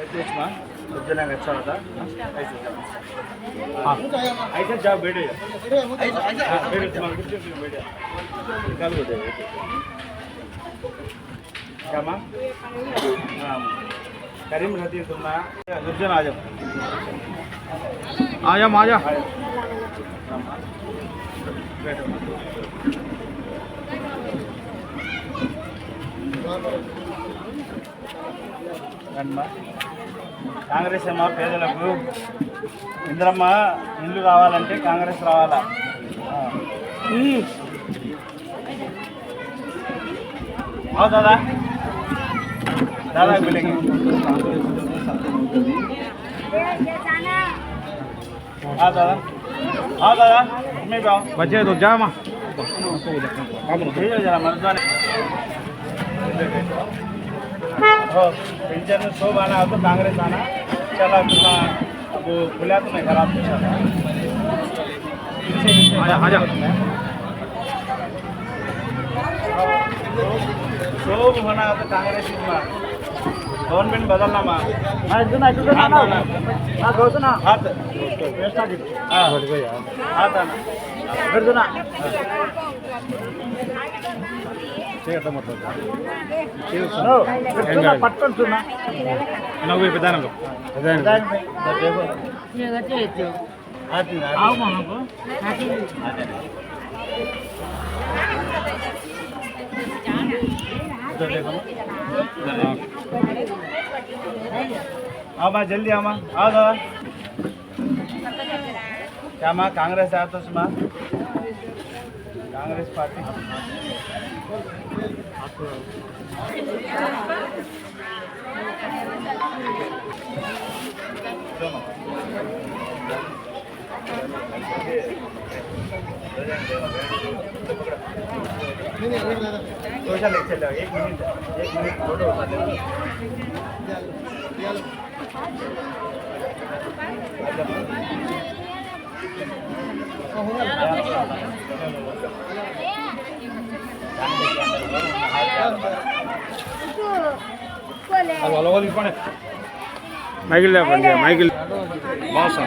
अच्छा होता ऐसे जाओ बैठो क्या माँ करीम रहती है तुम गुर्जन आ जाओ आ जाओ बैठो కాంగ్రెస్ ఏమో పేదలకు ఇంద్రమ్మ ఇల్లు రావాలంటే కాంగ్రెస్ రావాలా దాదా దాదా మిలేంगे दादा दादा मैं भी आओ बच्चे तो जा माँ जरा मर्दाने हो पेंशन सब आना हो तो कांग्रेस आना चला अपना वो खुला तो मैं खराब नहीं चला आजा सब होना तो कांग्रेस गवर्नमेंट बदलना माँ हाथ పట్టుకుంటున్నా నువ్వు విధానంలో आमा जल्दी आमा आओ दादा क्या माँ कांग्रेस आया तो माँ कांग्रेस पार्टी सोशल चलो एक मिनट फोटो మైకిల్ లేపండి మైకిల్ బాసం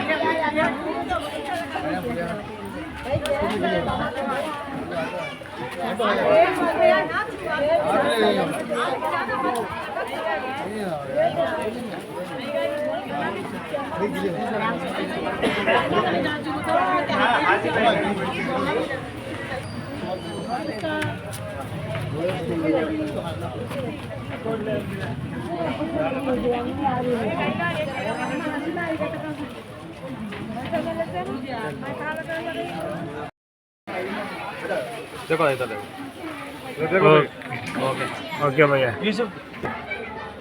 ఓకే భయ్యా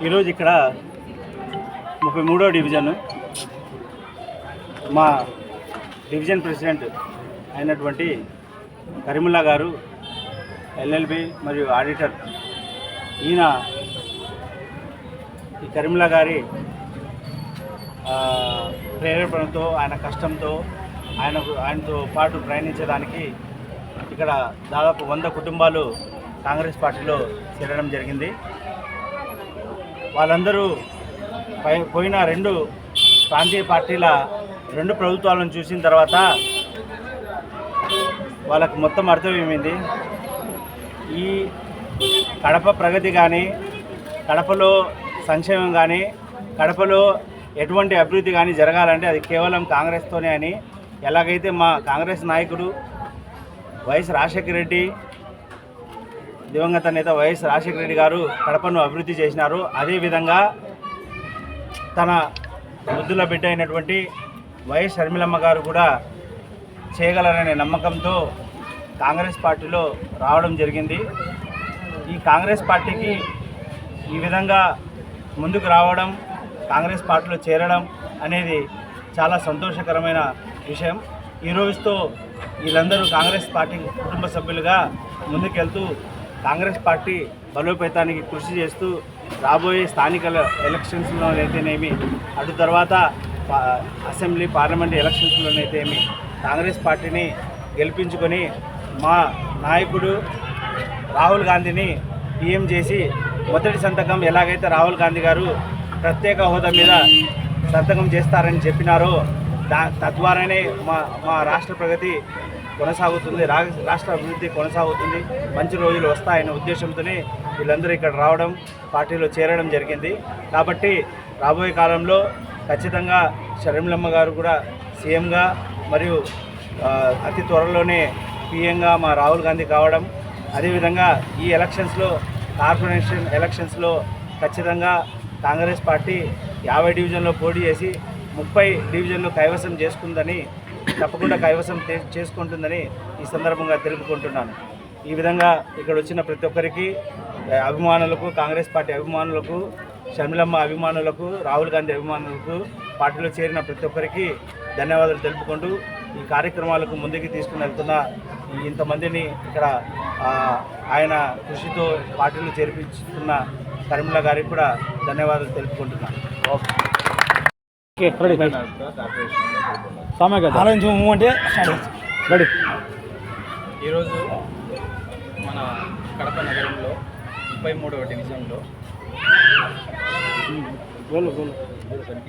ఈరోజు ఇక్కడ 33వ డివిజన్ మా డివిజన్ ప్రెసిడెంట్ అయినటువంటి కరీముల్లా గారు ఎల్ఎల్బి మరియు ఆడిటర్ ఈయన ఈ కరీముల్లా గారి ప్రేరేపణతో ఆయన కష్టంతో ఆయనతో పాటు ప్రయాణించడానికి ఇక్కడ దాదాపు 100 కుటుంబాలు కాంగ్రెస్ పార్టీలో చేరడం జరిగింది. వాళ్ళందరూ పోయిన 2 ప్రాంతీయ పార్టీల 2 ప్రభుత్వాలను చూసిన తర్వాత వాళ్ళకు మొత్తం అర్థమైంది ఈ కడప ప్రగతి కానీ కడపలో సంక్షేమం కానీ కడపలో ఎటువంటి అభివృద్ధి కానీ జరగాలంటే అది కేవలం కాంగ్రెస్తోనే అని ఎలాగైతే మా కాంగ్రెస్ నాయకుడు వైఎస్ రాజశేఖర రెడ్డి దివంగత నేత వైఎస్ రాజశేఖర రెడ్డి గారు కడపను అభివృద్ధి చేసినారు అదేవిధంగా తన ముద్దుల బిడ్డ అయినటువంటి వైఎస్ షర్మిలమ్మ గారు కూడా చేయగలరనే నమ్మకంతో కాంగ్రెస్ పార్టీలో రావడం జరిగింది. ఈ కాంగ్రెస్ పార్టీకి ఈ విధంగా ముందుకు రావడం కాంగ్రెస్ పార్టీలో చేరడం అనేది చాలా సంతోషకరమైన విషయం. ఈ రోజుతో వీళ్ళందరూ కాంగ్రెస్ పార్టీ కుటుంబ సభ్యులుగా ముందుకెళ్తూ కాంగ్రెస్ పార్టీ బలోపేతానికి కృషి చేస్తూ రాబోయే స్థానిక ఎలక్షన్స్లోనైతేనేమి అటు తర్వాత అసెంబ్లీ పార్లమెంట్ ఎలక్షన్స్లోనైతేనేమి కాంగ్రెస్ పార్టీని గెలిపించుకొని మా నాయకుడు రాహుల్ గాంధీని పీఎం చేసి మొదటి సంతకం ఎలాగైతే రాహుల్ గాంధీ గారు ప్రత్యేక హోదా మీద సంతకం చేస్తారని చెప్పినారో తద్వారానే మా రాష్ట్ర ప్రగతి కొనసాగుతుంది, రాష్ట్ర అభివృద్ధి కొనసాగుతుంది, మంచి రోజులు వస్తాయనే ఉద్దేశంతోనే వీళ్ళందరూ ఇక్కడ రావడం, పార్టీలో చేరడం జరిగింది. కాబట్టి రాబోయే కాలంలో ఖచ్చితంగా షర్మిలమ్మ గారు కూడా సీఎంగా మరియు అతి త్వరలోనే పీఎంగా మా రాహుల్ గాంధీ కావడం, అదేవిధంగా ఈ ఎలక్షన్స్లో కార్పొరేషన్ ఎలక్షన్స్లో ఖచ్చితంగా కాంగ్రెస్ పార్టీ 50 డివిజన్లో పోటీ చేసి 30 డివిజన్లు కైవసం చేసుకుందని, తప్పకుండా కైవసం చేసుకుంటుందని ఈ సందర్భంగా తెలుపుకుంటున్నాను. ఈ విధంగా ఇక్కడ వచ్చిన ప్రతి ఒక్కరికి అభిమానులకు, కాంగ్రెస్ పార్టీ అభిమానులకు, షర్మిలమ్మ అభిమానులకు, రాహుల్ గాంధీ అభిమానులకు, పార్టీలో చేరిన ప్రతి ఒక్కరికి ధన్యవాదాలు తెలుపుకుంటూ ఈ కార్యక్రమాలకు ముందుకు తీసుకుని వెళ్తున్న ఇంతమందిని ఇక్కడ ఆయన కృషితో పార్టీలో చేర్పించుతున్న కరీంల గారికి కూడా ధన్యవాదాలు తెలుపుకుంటున్నాను. ఈరోజు మన కడప నగరంలో 33వ డివిజన్లో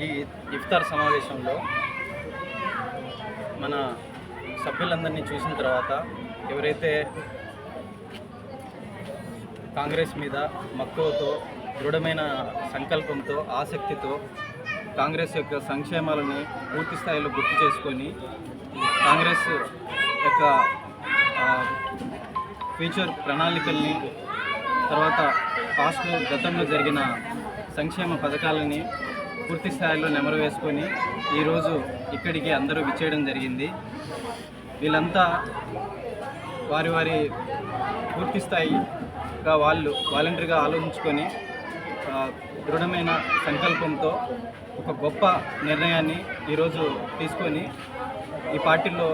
ఈ ఇఫ్తార్ సమావేశంలో మన సభ్యులందరినీ చూసిన తర్వాత ఎవరైతే కాంగ్రెస్ మీద మక్కువతో, దృఢమైన సంకల్పంతో, ఆసక్తితో కాంగ్రెస్ యొక్క సంక్షేమాలను పూర్తి స్థాయిలో గుర్తు చేసుకొని కాంగ్రెస్ యొక్క ఫ్యూచర్ ప్రణాళికల్ని, తర్వాత పాస్ట్లో గతంలో జరిగిన సంక్షేమ పథకాలని పూర్తి స్థాయిలో నెమరు వేసుకొని ఈరోజు ఇక్కడికి అందరూ విచ్చేయడం జరిగింది. వీళ్ళంతా వారి వారి పూర్తి స్థాయిగా వాళ్ళు వాలంటరీగా ఆలోచించుకొని దృఢమైన సంకల్పంతో ఒక గొప్ప నిర్ణయాన్ని ఈరోజు తీసుకొని ఈ పార్టీలో,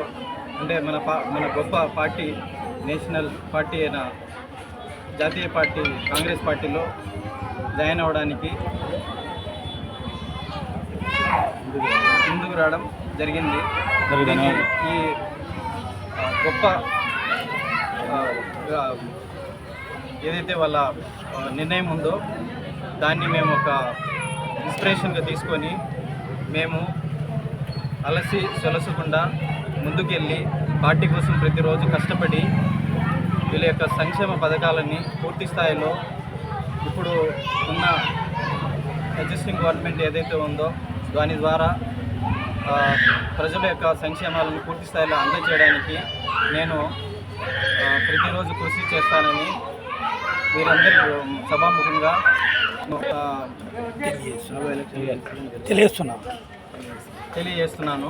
అంటే మన గొప్ప పార్టీ, నేషనల్ పార్టీ అయిన జాతీయ పార్టీ కాంగ్రెస్ పార్టీలో జాయిన్ అవ్వడానికి ముందుకు రావడం జరిగింది. ఈ గొప్ప ఏదైతే వాళ్ళ నిర్ణయం ఉందో దాన్ని మేము ఒక ఇన్స్పిరేషన్గా తీసుకొని మేము అలసి సొలసకుండా ముందుకెళ్ళి పార్టీ కోసం ప్రతిరోజు కష్టపడి వీళ్ళ యొక్క సంక్షేమ పథకాలని పూర్తి స్థాయిలో ఇప్పుడు ఉన్న ఎగ్జిస్టింగ్ గవర్నమెంట్ ఏదైతే ఉందో దాని ద్వారా ప్రజల యొక్క సంక్షేమాలను పూర్తి స్థాయిలో అందజేయడానికి నేను ప్రతిరోజు కృషి చేస్తానని వీరందరూ సభాముఖంగా తెలియజేస్తున్నాను.